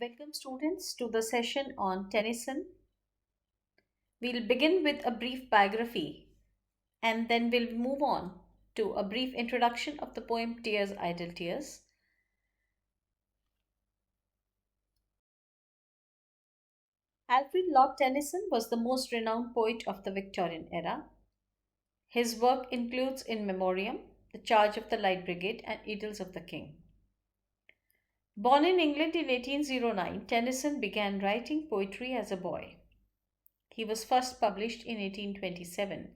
Welcome, students, to the session on Tennyson. We'll begin with a brief biography and then we'll move on to a brief introduction of the poem Tears, Idle Tears. Alfred Lord Tennyson was the most renowned poet of the Victorian era. His work includes In Memoriam, The Charge of the Light Brigade, and Idylls of the King. Born in England in 1809, Tennyson began writing poetry as a boy. He was first published in 1827.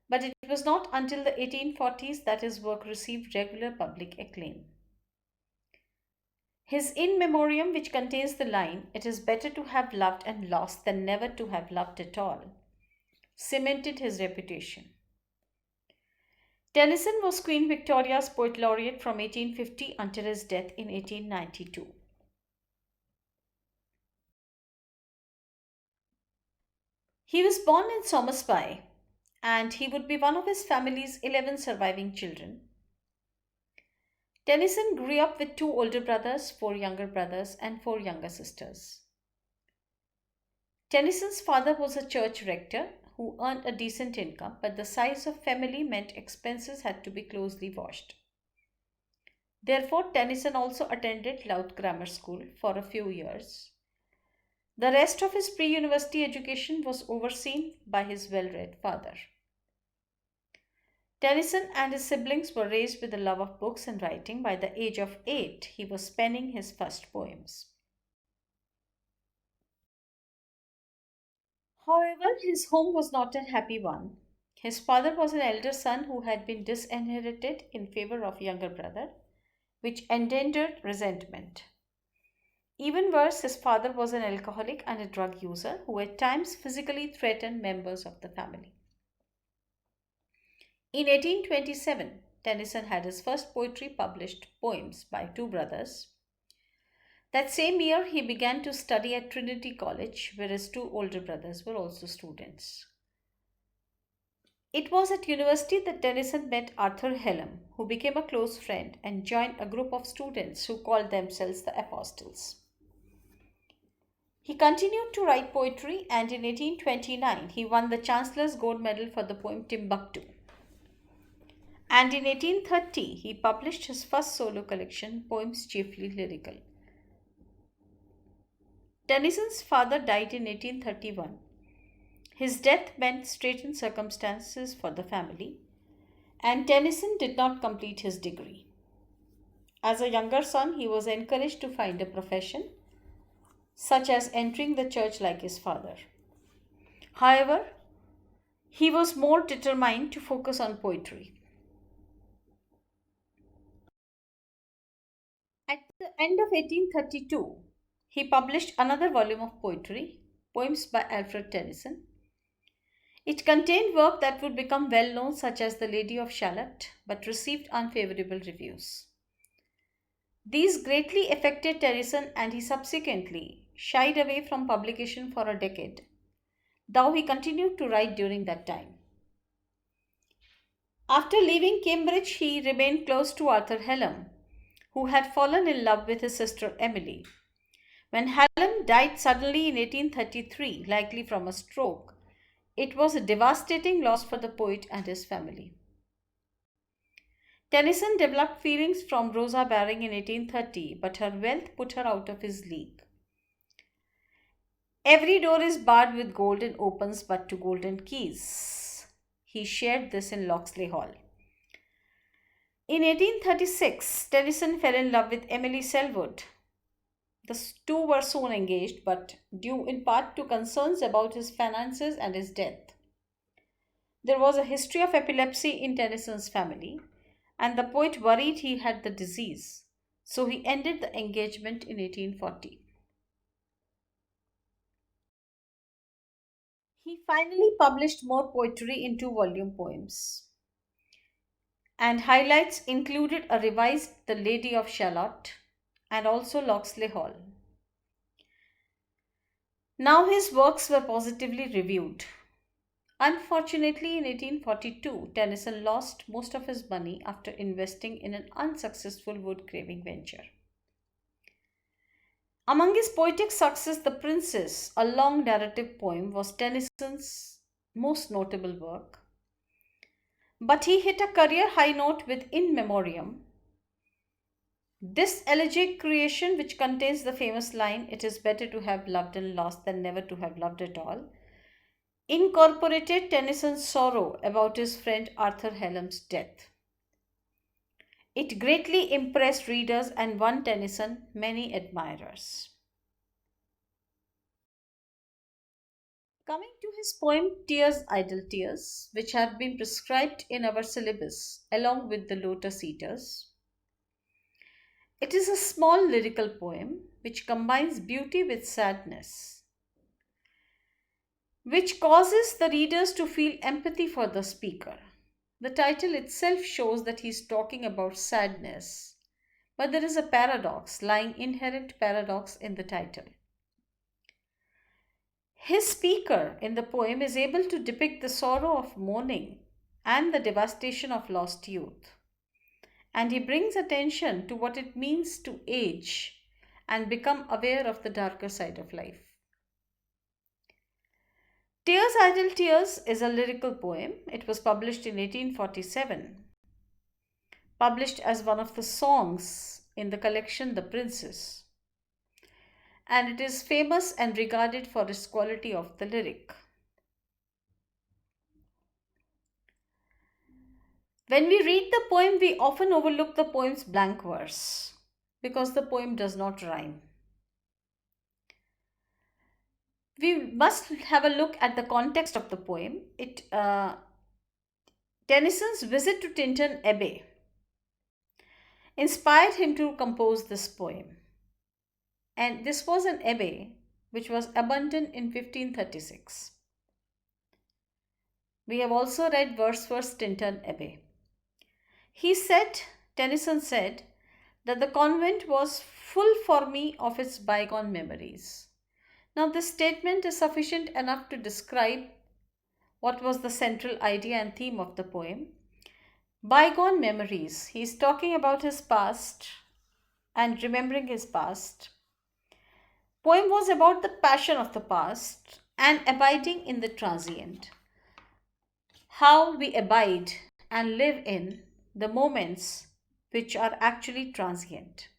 But it was not until the 1840s that his work received regular public acclaim. His In Memoriam, which contains the line, "It is better to have loved and lost than never to have loved at all," cemented his reputation. Tennyson was Queen Victoria's Poet Laureate from 1850 until his death in 1892. He was born in Somersby, and he would be one of his family's 11 surviving children. Tennyson grew up with two older brothers, four younger brothers, and four younger sisters. Tennyson's father was a church rector who earned a decent income, but the size of family meant expenses had to be closely watched. Therefore, Tennyson also attended Louth Grammar School for a few years. The rest of his pre-university education was overseen by his well-read father. Tennyson and his siblings were raised with a love of books and writing. By the age of 8, he was penning his first poems. However, his home was not a happy one. His father was an elder son who had been disinherited in favor of younger brother, which engendered resentment. Even worse, his father was an alcoholic and a drug user who at times physically threatened members of the family. In 1827, Tennyson had his first poetry published, Poems by Two Brothers. That same year, he began to study at Trinity College, where his two older brothers were also students. It was at university that Tennyson met Arthur Hallam, who became a close friend and joined a group of students who called themselves the Apostles. He continued to write poetry, and in 1829 he won the Chancellor's Gold Medal for the poem Timbuktu. And in 1830 he published his first solo collection, Poems Chiefly Lyrical. Tennyson's father died in 1831. His death meant straitened circumstances for the family, and Tennyson did not complete his degree. As a younger son, he was encouraged to find a profession, such as entering the church like his father. However, he was more determined to focus on poetry. At the end of 1832, he published another volume of poetry, Poems by Alfred Tennyson. It contained work that would become well known, such as The Lady of Shalott, but received unfavorable reviews. These greatly affected Tennyson, and he subsequently shied away from publication for a decade, though he continued to write during that time. After leaving Cambridge, he remained close to Arthur Hallam, who had fallen in love with his sister Emily. When Hallam died suddenly in 1833, likely from a stroke, it was a devastating loss for the poet and his family. Tennyson developed feelings from Rosa Baring in 1830, but her wealth put her out of his league. Every door is barred with gold and opens but to golden keys. He shared this in Locksley Hall. In 1836, Tennyson fell in love with Emily Selwood. The two were soon engaged, but due in part to concerns about his finances and his death. There was a history of epilepsy in Tennyson's family, and the poet worried he had the disease, so he ended the engagement in 1840. He finally published more poetry in two-volume poems, and highlights included a revised The Lady of Shalott and also Locksley Hall. Now his works were positively reviewed. Unfortunately, in 1842, Tennyson lost most of his money after investing in an unsuccessful wood carving venture. Among his poetic success, The Princess, a long narrative poem, was Tennyson's most notable work. But he hit a career high note with In Memoriam. This elegiac creation, which contains the famous line, "It is better to have loved and lost than never to have loved at all," incorporated Tennyson's sorrow about his friend Arthur Hallam's death. It greatly impressed readers and won Tennyson many admirers. Coming to his poem Tears, Idle Tears, which have been prescribed in our syllabus along with the Lotus Eaters. It is a small lyrical poem which combines beauty with sadness, which causes the readers to feel empathy for the speaker. The title itself shows that he is talking about sadness, but there is a paradox, lying inherent paradox in the title. His speaker in the poem is able to depict the sorrow of mourning and the devastation of lost youth. And he brings attention to what it means to age and become aware of the darker side of life. Tears, Idle Tears is a lyrical poem. It was published in 1847, published as one of the songs in the collection The Princess. And it is famous and regarded for its quality of the lyric. When we read the poem, we often overlook the poem's blank verse because the poem does not rhyme. We must have a look at the context of the poem. Tennyson's visit to Tintern Abbey inspired him to compose this poem. And this was an abbey which was abandoned in 1536. We have also read verse Tintern Abbey. Tennyson said, that the convent was full for me of its bygone memories. Now, this statement is sufficient enough to describe what was the central idea and theme of the poem. Bygone memories. He is talking about his past and remembering his past. Poem was about the passion of the past and abiding in the transient. How we abide and live in the moments which are actually transient.